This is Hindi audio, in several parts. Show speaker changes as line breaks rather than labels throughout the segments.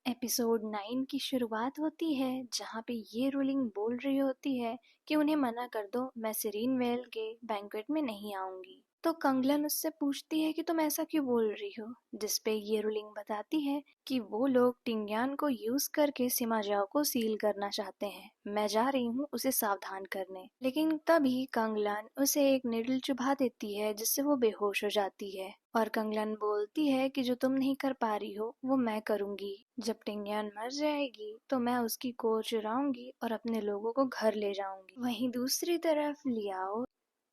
एपिसोड 9 की शुरुआत होती है जहाँ पे ये रूलिंग बोल रही होती है कि उन्हें मना कर दो, मैं सिरीन वेल के बैंक्वेट में नहीं आऊंगी। तो कंगलन उससे पूछती है कि तुम ऐसा क्यों बोल रही हो, जिसपे ये रूलिंग बताती है कि वो लोग टिंग्यान को यूज करके सिमाजाओ को सील करना चाहते हैं। मैं जा रही हूँ उसे सावधान करने। लेकिन तभी कंगलन उसे एक निडल चुभा देती है जिससे वो बेहोश हो जाती है और कंगलन बोलती है कि जो तुम नहीं कर पा रही हो वो मैं करूंगी। जब टिंग्यान मर जाएगी तो मैं उसकी कोर चुराऊंगी और अपने लोगों को घर ले जाऊंगी। वहीं दूसरी तरफ लियाओ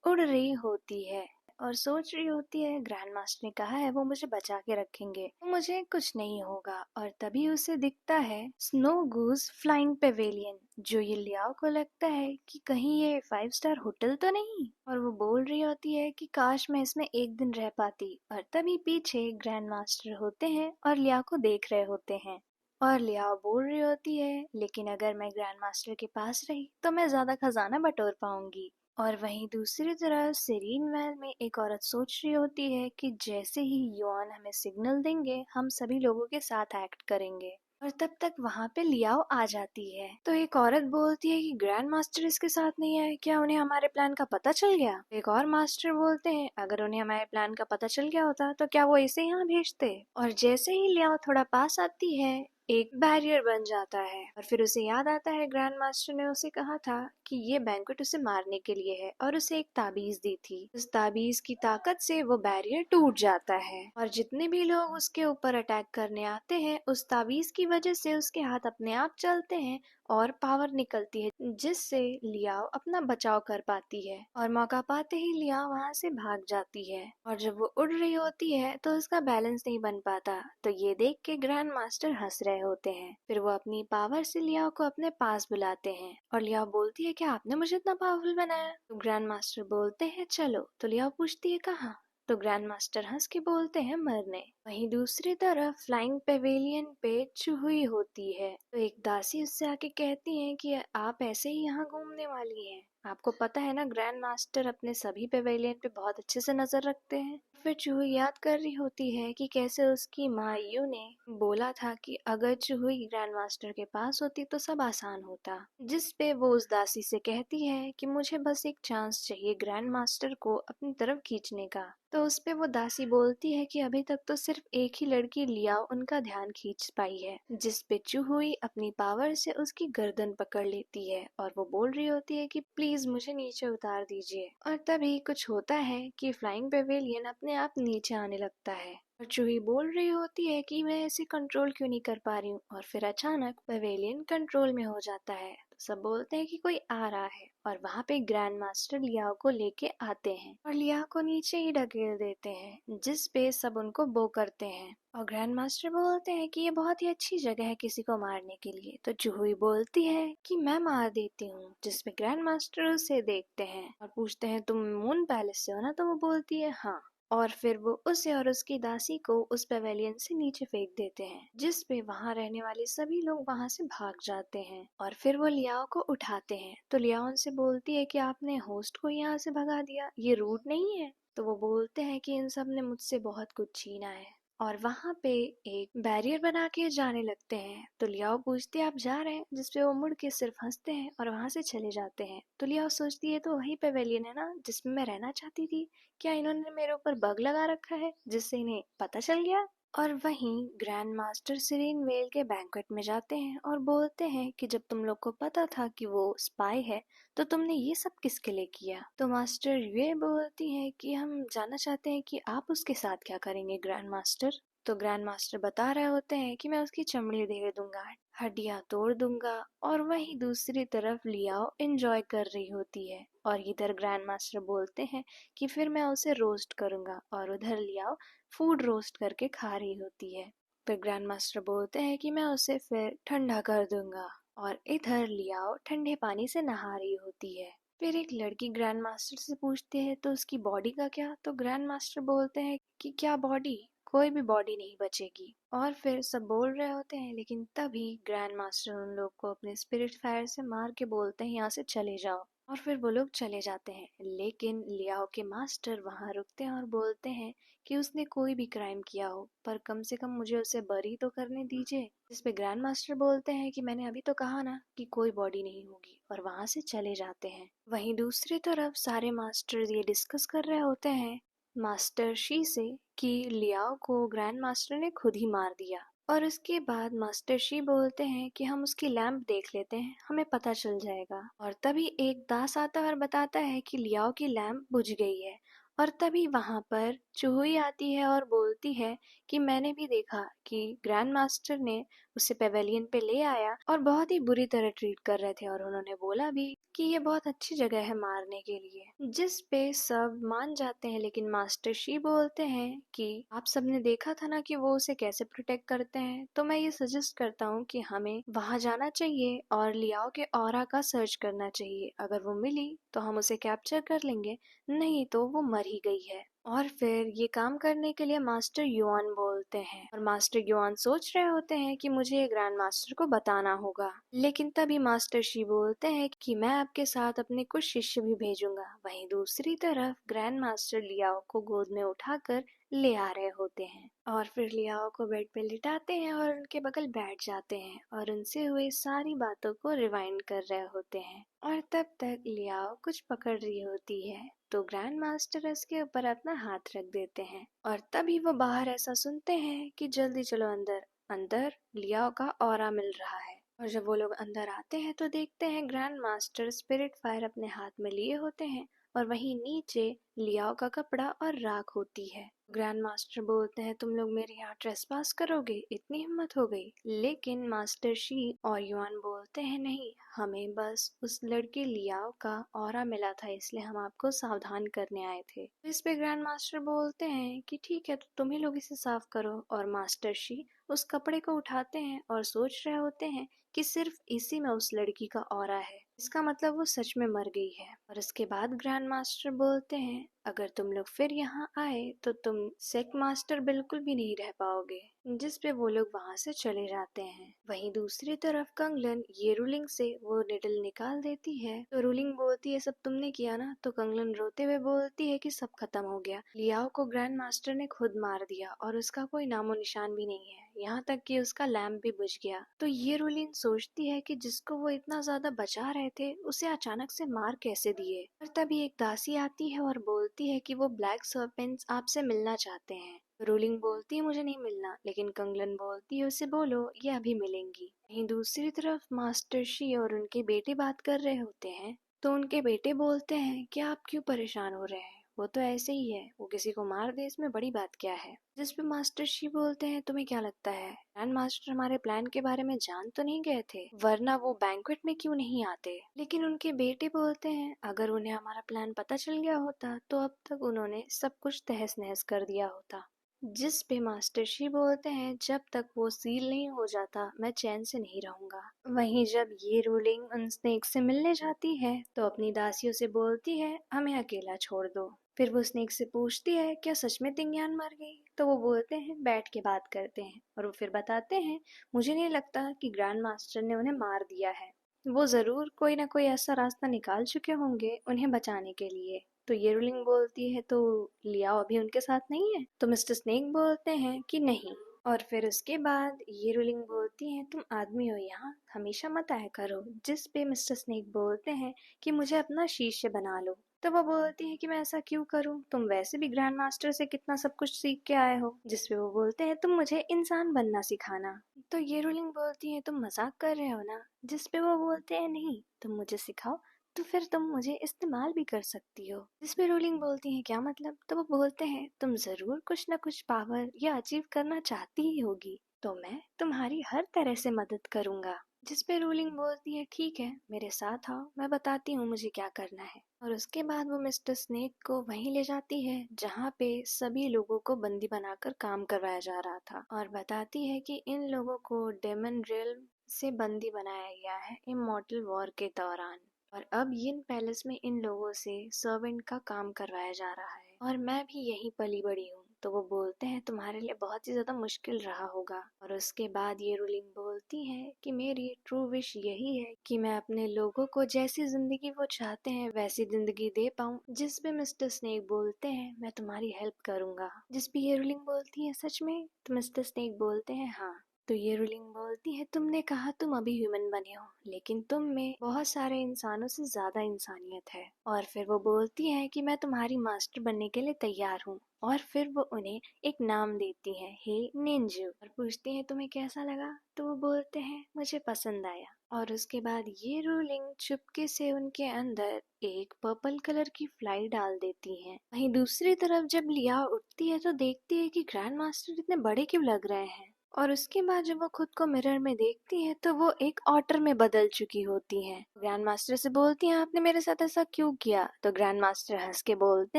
उड़ रही होती है और सोच रही होती है ग्रैंड मास्टर ने कहा है वो मुझे बचा के रखेंगे, तो मुझे कुछ नहीं होगा। और तभी उसे दिखता है स्नो गूज फ्लाइंग पेवेलियन, जो ये लियाओ को लगता है कि कहीं ये 5 स्टार होटल तो नहीं। और वो बोल रही होती है कि काश मैं इसमें एक दिन रह पाती। और तभी पीछे ग्रैंड मास्टर होते हैं और लियाओ को देख रहे होते हैं। और लियाओ बोल रही होती है लेकिन अगर मैं ग्रैंड मास्टर के पास रही तो मैं ज्यादा खजाना बटोर पाऊंगी। और वहीं दूसरी तरफ सेरीन वैल में एक औरत सोच रही होती है कि जैसे ही युआन हमें सिग्नल देंगे हम सभी लोगों के साथ एक्ट करेंगे। और तब तक वहां पे लियाओ आ जाती है तो एक औरत बोलती है कि ग्रैंड मास्टर इसके साथ नहीं आए, क्या उन्हें हमारे प्लान का पता चल गया। एक और मास्टर बोलते हैं अगर उन्हें हमारे प्लान का पता चल गया होता तो क्या वो इसे यहाँ भेजते। और जैसे ही लियाओ थोड़ा पास आती है एक बैरियर बन जाता है और फिर उसे याद आता है ग्रैंड मास्टर ने उसे कहा था कि ये बैंक्वेट उसे मारने के लिए है और उसे एक ताबीज दी थी। उस ताबीज की ताकत से वो बैरियर टूट जाता है और जितने भी लोग उसके ऊपर अटैक करने आते हैं उस ताबीज की वजह से उसके हाथ अपने आप चलते हैं और पावर निकलती है जिससे लियाओ अपना बचाव कर पाती है। और मौका पाते ही लियाओ वहां से भाग जाती है और जब वो उड़ रही होती है तो उसका बैलेंस नहीं बन पाता। तो ये देख के ग्रैंड मास्टर हंस रहे होते हैं। फिर वो अपनी पावर से लियाओ को अपने पास बुलाते हैं और लियाओ बोलती है क्या आपने मुझे इतना पावरफुल बनाया। तो ग्रैंड मास्टर बोलते हैं चलो। तो लियाओ पूछती है कहाँ। तो ग्रैंड मास्टर हंस के बोलते हैं मरने। वहीं दूसरी तरफ फ्लाइंग पेवेलियन पे चूही होती है तो एक दासी उससे आके कहती है कि आप ऐसे ही यहाँ घूमने वाली हैं, आपको पता है ना ग्रैंड मास्टर अपने सभी पेवेलियन पे बहुत अच्छे से नजर रखते हैं। फिर चूही याद कर रही होती है कि कैसे उसकी माँ यू ने बोला था कि अगर चूही ग्रैंड मास्टर के पास होती तो सब आसान होता। जिस पे वो उस दासी से कहती है कि मुझे बस एक चांस चाहिए ग्रैंड मास्टर को अपनी तरफ खींचने का। तो उस पे वो दासी बोलती है कि अभी तक तो सिर्फ एक ही लड़की लियाओ उनका ध्यान खींच पाई है। जिस पे चूहुई अपनी पावर से उसकी गर्दन पकड़ लेती है और वो बोल रही होती है कि प्लीज मुझे नीचे उतार दीजिए। और तभी कुछ होता है कि फ्लाइंग पेवेलियन अपने आप नीचे आने लगता है और चूही बोल रही होती है कि मैं इसे कंट्रोल क्यों नहीं कर पा रही हूँ। और फिर अचानक पेवेलियन कंट्रोल में हो जाता है तो सब बोलते हैं कि कोई आ रहा है और वहाँ पे ग्रैंड मास्टर लियाओ को लेके आते हैं और लियाओ को नीचे ही ढकेल देते हैं जिस पे सब उनको बो करते हैं। और ग्रैंड मास्टर बोलते हैं कि ये बहुत ही अच्छी जगह है किसी को मारने के लिए। तो चूही बोलती है कि मैं मार देती हूँ, जिसपे ग्रैंड मास्टर उसे देखते हैं और पूछते हैं तुम मून पैलेस से हो ना। तो वो बोलती है हाँ। और फिर वो उसे और उसकी दासी को उस पेवेलियन से नीचे फेंक देते हैं जिस पे वहां रहने वाले सभी लोग वहां से भाग जाते हैं। और फिर वो लियाओ को उठाते हैं तो लियाओ उनसे बोलती है कि आपने होस्ट को यहाँ से भगा दिया, ये रूड नहीं है। तो वो बोलते हैं कि इन सब ने मुझसे बहुत कुछ छीना है और वहां पे एक बैरियर बना के जाने लगते हैं। तो लियाओ पूछती है आप जा रहे हैं, जिसपे वो मुड़ के सिर्फ हंसते हैं और वहां से चले जाते हैं। तो लियाओ सोचती है तो वही पेवेलियन है ना जिसमें मैं रहना चाहती थी, क्या इन्होंने मेरे ऊपर बग लगा रखा है जिससे इन्हें पता चल गया। और वहीं ग्रैंड मास्टर सिरीन वेल के बैंक्वेट में जाते हैं और बोलते हैं कि जब तुम लोग को पता था कि वो स्पाई है तो तुमने ये सब किसके लिए किया। तो मास्टर ये बोलती हैं कि हम जानना चाहते हैं कि आप उसके साथ क्या करेंगे ग्रैंड मास्टर। तो ग्रैंड मास्टर बता रहे होते हैं कि मैं उसकी चमड़ी उधेड़ दूंगा, हड्डियां तोड़ दूंगा। और वहीं दूसरी तरफ लियाओ एंजॉय कर रही होती है और इधर ग्रैंड मास्टर बोलते हैं कि फिर मैं उसे रोस्ट करूंगा और उधर लियाओ फूड रोस्ट करके खा रही होती है। फिर ग्रैंड मास्टर बोलते हैं कि मैं उसे फिर ठंडा कर दूंगा और इधर लियाओ ठंडे पानी से नहा रही होती है। फिर एक लड़की ग्रैंड मास्टर से पूछती है तो उसकी बॉडी का क्या। तो ग्रैंड मास्टर बोलते हैं कि क्या बॉडी, कोई भी बॉडी नहीं बचेगी। और फिर सब बोल रहे होते हैं लेकिन तभी ग्रैंड मास्टर उन लोग को अपने स्पिरिट फायर से मार के बोलते हैं यहाँ से चले जाओ। और फिर वो लोग चले जाते हैं। लेकिन लियाओ के मास्टर वहाँ रुकते हैं और बोलते हैं कि उसने कोई भी क्राइम किया हो पर कम से कम मुझे उसे बरी तो करने दीजिए। जिस पे ग्रैंड मास्टर बोलते हैं कि मैंने अभी तो कहा ना कि कोई बॉडी नहीं होगी, और वहाँ से चले जाते हैं। वहीं दूसरी तरफ सारे मास्टर्स ये डिस्कस कर रहे होते हैं मास्टर शी से कि लियाओ को ग्रैंड मास्टर ने खुद ही मार दिया। और उसके बाद मास्टर शी बोलते हैं कि हम उसकी लैंप देख लेते हैं, हमें पता चल जाएगा। और तभी एक दास आता है और बताता है कि लियाओ की लैंप बुझ गई है। और तभी वहां पर चूहुई आती है और बोलती है कि मैंने भी देखा कि ग्रैंड मास्टर ने उसे पेवेलियन पे ले आया और बहुत ही बुरी तरह ट्रीट कर रहे थे, और उन्होंने बोला भी कि ये बहुत अच्छी जगह है मारने के लिए। जिस पे सब मान जाते हैं, लेकिन मास्टर शी बोलते हैं कि आप सबने देखा था ना कि वो उसे कैसे प्रोटेक्ट करते हैं, तो मैं ये सजेस्ट करता हूँ कि हमें वहां जाना चाहिए और लियाओ के ऑरा का सर्च करना चाहिए। अगर वो मिली तो हम उसे कैप्चर कर लेंगे, नहीं तो वो मर ही गई है। और फिर ये काम करने के लिए मास्टर युआन बोलते हैं, और मास्टर युआन सोच रहे होते हैं कि मुझे ग्रैंड मास्टर को बताना होगा। लेकिन तभी मास्टर शी बोलते हैं कि मैं आपके साथ अपने कुछ शिष्य भी भेजूंगा। वहीं दूसरी तरफ ग्रैंड मास्टर लियाओ को गोद में उठाकर ले आ रहे होते हैं, और फिर लियाओ को बेड पे लिटाते हैं और उनके बगल बैठ जाते हैं और उनसे हुई सारी बातों को रिवाइंड कर रहे होते हैं। और तब तक लियाओ कुछ पकड़ रही होती है, तो ग्रैंड मास्टर उसके ऊपर अपना हाथ रख देते हैं। और तभी वो बाहर ऐसा सुनते हैं कि जल्दी चलो अंदर, अंदर लियाओ का ऑरा मिल रहा है। और जब वो लोग अंदर आते हैं तो देखते हैं ग्रैंड मास्टर स्पिरिट फायर अपने हाथ में लिए होते हैं, और वहीं नीचे लियाओ का कपड़ा और राख होती है। ग्रैंड मास्टर बोलते हैं तुम लोग मेरे यहाँ ट्रेसपास करोगे, इतनी हिम्मत हो गई। लेकिन मास्टर शी और युआन बोलते हैं नहीं, हमें बस उस लड़के लियाओ का ऑरा मिला था, इसलिए हम आपको सावधान करने आए थे। इस पे ग्रैंड मास्टर बोलते हैं कि ठीक है, तो तुम ही लोग इसे साफ करो। और मास्टर शी उस कपड़े को उठाते हैं और सोच रहे होते हैं कि सिर्फ इसी में उस लड़की का ऑरा है, इसका मतलब वो सच में मर गई है। और उसके बाद ग्रैंड मास्टर बोलते हैं अगर तुम लोग फिर यहाँ आए तो तुम सेक मास्टर बिल्कुल भी नहीं रह पाओगे। जिस पे वो लोग वहाँ से चले जाते हैं। वहीं दूसरी तरफ कंगलन ये रूलिंग से वो निडल निकाल देती है, तो रूलिंग बोलती है सब तुमने किया ना। तो कंगलन रोते हुए बोलती है कि सब खत्म हो गया, लियाओ को ग्रैंड मास्टर ने खुद मार दिया और उसका कोई नामो निशान भी नहीं है, यहाँ तक कि उसका लैम्प भी बुझ गया। तो ये रूलिंग सोचती है कि जिसको वो इतना ज्यादा बचा रहे थे उसे अचानक से मार कैसे दिए। और तभी एक दासी आती है और बोलती है कि वो ब्लैक सर्पेंट्स आपसे मिलना चाहते हैं। रूलिंग बोलती है मुझे नहीं मिलना, लेकिन कंगलन बोलती है उसे बोलो ये अभी मिलेंगी। वहीं दूसरी तरफ मास्टर शी और उनके बेटे बात कर रहे होते हैं, तो उनके बेटे बोलते हैं कि आप क्यों परेशान हो रहे हैं, वो तो ऐसे ही है, वो किसी को मार दे इसमें बड़ी बात क्या है। जिस पे मास्टर शी बोलते हैं तुम्हें क्या लगता है ग्रैंड मास्टर हमारे प्लान के बारे में जान तो नहीं गए थे, वरना वो बैंक्वेट में क्यों नहीं आते। लेकिन उनके बेटे बोलते हैं अगर उन्हें हमारा प्लान पता चल गया होता तो अब तक उन्होंने सब कुछ तहस नहस कर दिया होता। जिस पे मास्टर शी बोलते हैं जब तक वो सील नहीं हो जाता मैं चैन से नहीं रहूंगा। वहीं जब ये रूलिंग उन स्नेक से मिलने जाती है तो अपनी दासियों से बोलती है हमें अकेला छोड़ दो। फिर वो स्नेक से पूछती है क्या सच में तिंग्यान मर गई, तो वो बोलते हैं बैठ के बात करते हैं। और वो फिर बताते हैं मुझे नहीं लगता कि ग्रैंड मास्टर ने उन्हें मार दिया है, वो जरूर कोई ना कोई ऐसा रास्ता निकाल चुके होंगे उन्हें बचाने के लिए। तो ये रूलिंग बोलती है तो लियाओ अभी उनके साथ नहीं है, तो मिस्टर स्नेक बोलते हैं कि नहीं। और फिर उसके बाद ये रूलिंग बोलती है तुम आदमी हो यहाँ हमेशा मत आया करो। जिस पे मिस्टर स्नेक बोलते हैं कि मुझे अपना शिष्य बना लो। तो वो बोलती है कि मैं ऐसा क्यों करूं, तुम वैसे भी ग्रैंड मास्टर से कितना सब कुछ सीख के आए हो। जिस पे वो बोलते हैं तुम मुझे इंसान बनना सिखाना। तो ये रूलिंग बोलती है तुम मजाक कर रहे हो ना। जिस पे वो बोलते हैं नहीं, तुम मुझे सिखाओ तो फिर तुम मुझे इस्तेमाल भी कर सकती हो। जिस पे रोलिंग बोलती है क्या मतलब, तो वो बोलते हैं तुम जरूर कुछ न कुछ पावर या अचीव करना चाहती ही होगी, तो मैं तुम्हारी हर तरह से मदद करूंगा। जिस पे रोलिंग बोलती है ठीक है मेरे साथ आओ, मैं बताती हूँ मुझे क्या करना है। और उसके बाद वो मिस्टर स्नेक को वहीं ले जाती है जहाँ पे सभी लोगों को बंदी बनाकर काम करवाया जा रहा था, और बताती है कि इन लोगों को डेमन रियल्म से बंदी बनाया गया है इमॉर्टल वॉर के दौरान, और अब यिन पैलेस में इन लोगों से सर्वेंट का काम करवाया जा रहा है। और मैं भी यहीं पली बड़ी हूँ, तो वो बोलते हैं तुम्हारे लिए बहुत ही ज्यादा मुश्किल रहा होगा। और उसके बाद ये रूलिंग बोलती है कि मेरी ट्रू विश यही है कि मैं अपने लोगों को जैसी जिंदगी वो चाहते हैं वैसी जिंदगी दे पाऊँ। जिस पे मिस्टर स्नेक बोलते हैं मैं तुम्हारी हेल्प करूंगा। जिस पे ये रूलिंग बोलती है सच में, तो मिस्टर स्नेक बोलते हैं हाँ। तो ये रूलिंग बोलती है तुमने कहा तुम अभी ह्यूमन बने हो, लेकिन तुम में बहुत सारे इंसानों से ज्यादा इंसानियत है। और फिर वो बोलती है कि मैं तुम्हारी मास्टर बनने के लिए तैयार हूँ। और फिर वो उन्हें एक नाम देती है, हे निंजू। और पूछती है तुम्हें कैसा लगा, तो वो बोलते हैं मुझे पसंद आया। और उसके बाद ये रूलिंग चुपके से उनके अंदर एक पर्पल कलर की फ्लाई डाल देती है। वहीं दूसरी तरफ जब लिया उठती है तो देखती है कि ग्रैंड मास्टर इतने बड़े क्यों लग रहे हैं। और उसके बाद जब वो खुद को मिरर में देखती है तो वो एक ऑटर में बदल चुकी होती है। ग्रैंड मास्टर से बोलती है आपने मेरे साथ ऐसा क्यों किया। तो ग्रैंड मास्टर हंस के बोलते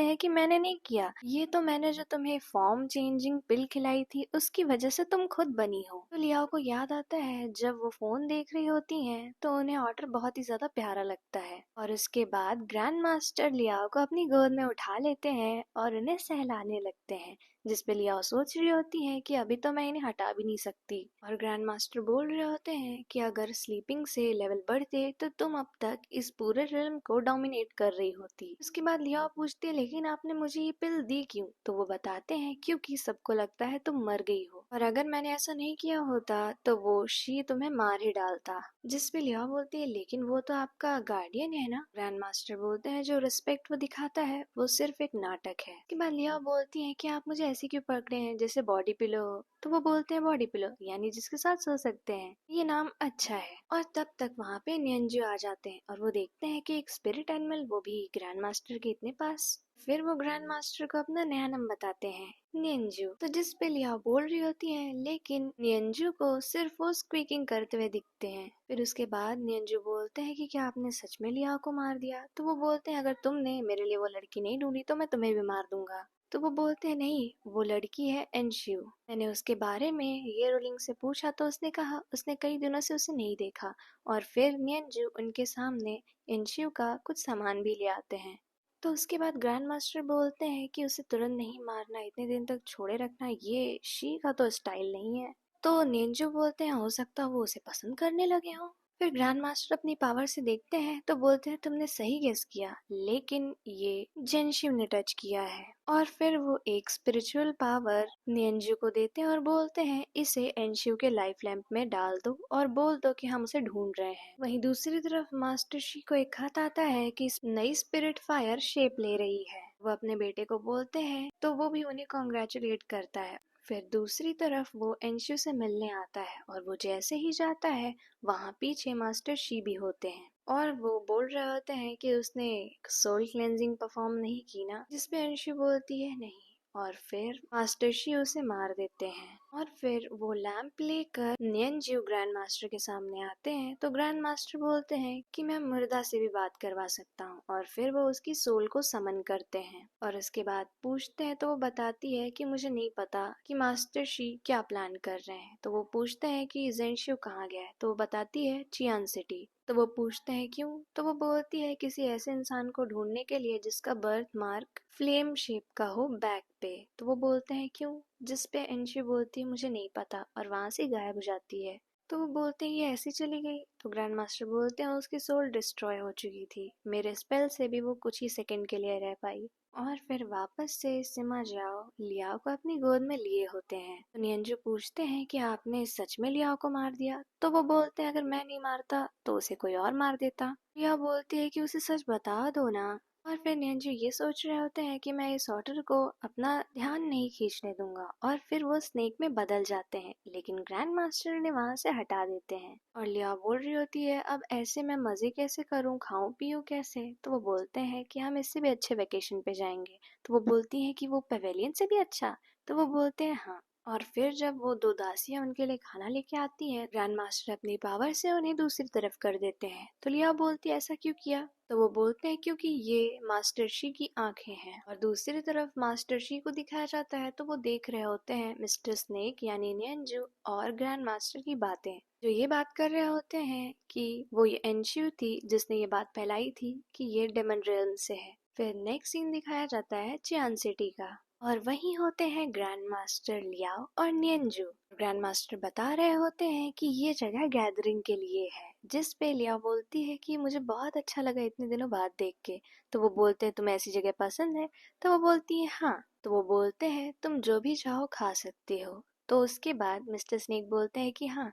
हैं कि मैंने नहीं किया, ये तो मैंने जो तुम्हें फॉर्म चेंजिंग पिल खिलाई थी उसकी वजह से तुम खुद बनी हो। तो लियाओ को याद आता है जब वो फोन देख रही होती हैं तो उन्हें ऑटर बहुत ही ज्यादा प्यारा लगता है। और उसके बाद ग्रैंड मास्टर लियाओ को अपनी गोद में उठा लेते हैं और उन्हें सहलाने लगते हैं। जिस पे लियाओ सोच रही होती है कि अभी तो मैं इन्हें हटा भी नहीं सकती। और ग्रैंड मास्टर बोल रहे होते हैं कि अगर स्लीपिंग से लेवल बढ़ते तो तुम अब तक इस पूरे रिल्म को डोमिनेट कर रही होती। उसके बाद लियाओ पूछती है लेकिन आपने मुझे ये पिल दी क्यों। तो वो बताते हैं क्योंकि सबको लगता है तुम मर गई हो, और अगर मैंने ऐसा नहीं किया होता तो वो शी तुम्हें मार ही डालता। जिस पे लियाओ बोलती है लेकिन वो तो आपका गार्डियन है ना। ग्रैंड मास्टर बोलते हैं जो रिस्पेक्ट वो दिखाता है वो सिर्फ एक नाटक है। उसके बाद लियाओ बोलती है कि आप मुझे ऐसे क्यों पकड़े हैं जैसे बॉडी पिलो। तो वो बोलते हैं बॉडी पिलो यानी जिसके साथ सो सकते हैं, ये नाम अच्छा है। और तब तक वहाँ पे नियंजू आ जाते हैं और वो देखते हैं कि एक स्पिरिट एनिमल, वो भी ग्रैंड मास्टर के इतने पास। फिर वो ग्रैंड मास्टर को अपना नया नाम बताते हैं, नियंजू। तो जिस पे लिया बोल रही होती है लेकिन नियंजू को सिर्फ वो स्क्वीकिंग करते हुए दिखते हैं। फिर उसके बाद नियंजू बोलते हैं कि क्या आपने सच में लिया को मार दिया। तो वो बोलते हैं अगर तुमने मेरे लिए वो लड़की नहीं ढूंढी तो मैं तुम्हें भी मार दूंगा। तो वो बोलते हैं नहीं, वो लड़की है एनशियो। मैंने उसके बारे में ये रोलिंग से पूछा तो उसने कहा उसने कई दिनों से उसे नहीं देखा। और फिर नियंजू उनके सामने एनशियो का कुछ सामान भी ले आते हैं। तो उसके बाद ग्रैंड मास्टर बोलते हैं कि उसे तुरंत नहीं मारना, इतने दिन तक छोड़े रखना ये शी का तो स्टाइल नहीं है। तो निंजू बोलते हैं हो सकता है वो उसे पसंद करने लगे हों। फिर ग्रैंड मास्टर अपनी पावर से देखते हैं तो बोलते हैं तुमने सही गेस किया, लेकिन ये जेनशिव ने टच किया है। और फिर वो एक स्पिरिचुअल पावर नियंजू को देते हैं और बोलते हैं इसे एनशिव के लाइफ लैंप में डाल दो और बोल दो कि हम उसे ढूंढ रहे हैं। वहीं दूसरी तरफ मास्टर शी को एक खत आता है कि इस नई स्पिरिट फायर शेप ले रही है। वो अपने बेटे को बोलते हैं तो वो भी उन्हें कॉन्ग्रेचुलेट करता है। फिर दूसरी तरफ वो एनशु से मिलने आता है और वो जैसे ही जाता है वहाँ पीछे मास्टर शी भी होते हैं और वो बोल रहे होते हैं कि उसने सोल क्लेंजिंग परफॉर्म नहीं की ना। जिसपे अंशु बोलती है नहीं, और फिर मास्टर शी उसे मार देते हैं। और फिर वो लैंप लेकर नियंजू ग्रैंड मास्टर के सामने आते हैं तो ग्रैंड मास्टर बोलते हैं कि मैं मुर्दा से भी बात करवा सकता हूँ। और फिर वो उसकी सोल को समन करते हैं और उसके बाद पूछते हैं तो वो बताती है कि मुझे नहीं पता कि मास्टर शी क्या प्लान कर रहे हैं। तो वो पूछते हैं कि जेनशु कहाँ गया है। तो वो बताती है चियान सिटी। तो वो पूछते हैं क्यों। तो वो बोलती है किसी ऐसे इंसान को ढूंढने के लिए जिसका बर्थ मार्क फ्लेम शेप का हो बैक पे। तो वो बोलते हैं क्यों। जिस पे एनशी बोलती है मुझे नहीं पता और वहां से गायब हो जाती है। तो वो बोलते हैं ये ऐसी चली गई। तो ग्रैंड मास्टर बोलते हैं उसकी सोल डिस्ट्रॉय हो चुकी थी, मेरे स्पेल से भी वो कुछ ही सेकंड के लिए रह पाई। और फिर वापस से सिमा जाओ लियाओ को अपनी गोद में लिए होते हैं। तो नियंजू पूछते हैं कि आपने सच में लियाओ को मार दिया। तो वो बोलते हैं अगर मैं नहीं मारता तो उसे कोई और मार देता। लियाओ बोलती है कि उसे सच बता दो ना। और फिर नियंजू ये सोच रहे होते हैं कि मैं इस ऑटर को अपना ध्यान नहीं खींचने दूंगा। और फिर वो स्नेक में बदल जाते हैं लेकिन ग्रैंड मास्टर ने वहां से हटा देते हैं। और लिया बोल रही होती है अब ऐसे मैं मजे कैसे करूं, खाऊं पीऊं कैसे। तो वो बोलते हैं कि हम इससे भी अच्छे वेकेशन पे जाएंगे। तो वो बोलती है कि वो पवेलियन से भी अच्छा। तो वो बोलते हैं हाँ। और फिर जब वो दो दासियां उनके लिए खाना लेके आती हैं ग्रैंड मास्टर अपनी पावर से उन्हें दूसरी तरफ कर देते हैं। तो लिया बोलती है ऐसा क्यों किया। तो वो बोलते हैं क्योंकि ये मास्टर शी की आंखें हैं। और दूसरी तरफ मास्टर शी को दिखाया जाता है तो वो देख रहे होते हैं मिस्टर स्नेक यानी नियंजू और ग्रैंड मास्टर की बातें, जो ये बात कर रहे होते हैं कि वो ये एनशियो थी जिसने ये बात फैलाई थी कि ये डेमन रियल्म से है। फिर नेक्स्ट सीन दिखाया जाता है चियान सिटी का। और वहीं होते हैं ग्रैंड मास्टर लियाओ और नियंजू। ग्रैंड मास्टर बता रहे होते हैं कि ये जगह गैदरिंग के लिए है, जिस पे लियाओ बोलती है कि मुझे बहुत अच्छा लगा इतने दिनों बाद देख के। तो वो बोलते हैं तुम्हें ऐसी जगह पसंद है? तो वो बोलती है हाँ। तो वो बोलते हैं तुम जो भी चाहो खा सकते हो। तो उसके बाद मिस्टर स्नेक बोलते हैं कि हाँ।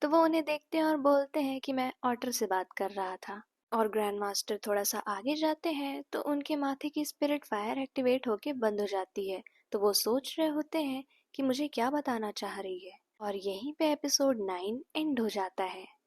तो वो उन्हें देखते हैं और बोलते हैं कि मैं ऑटर से बात कर रहा था। और ग्रैंड मास्टर थोड़ा सा आगे जाते हैं तो उनके माथे की स्पिरिट फायर एक्टिवेट होके बंद हो जाती है। तो वो सोच रहे होते हैं कि मुझे क्या बताना चाह रही है। और यहीं पे एपिसोड 9 एंड हो जाता है।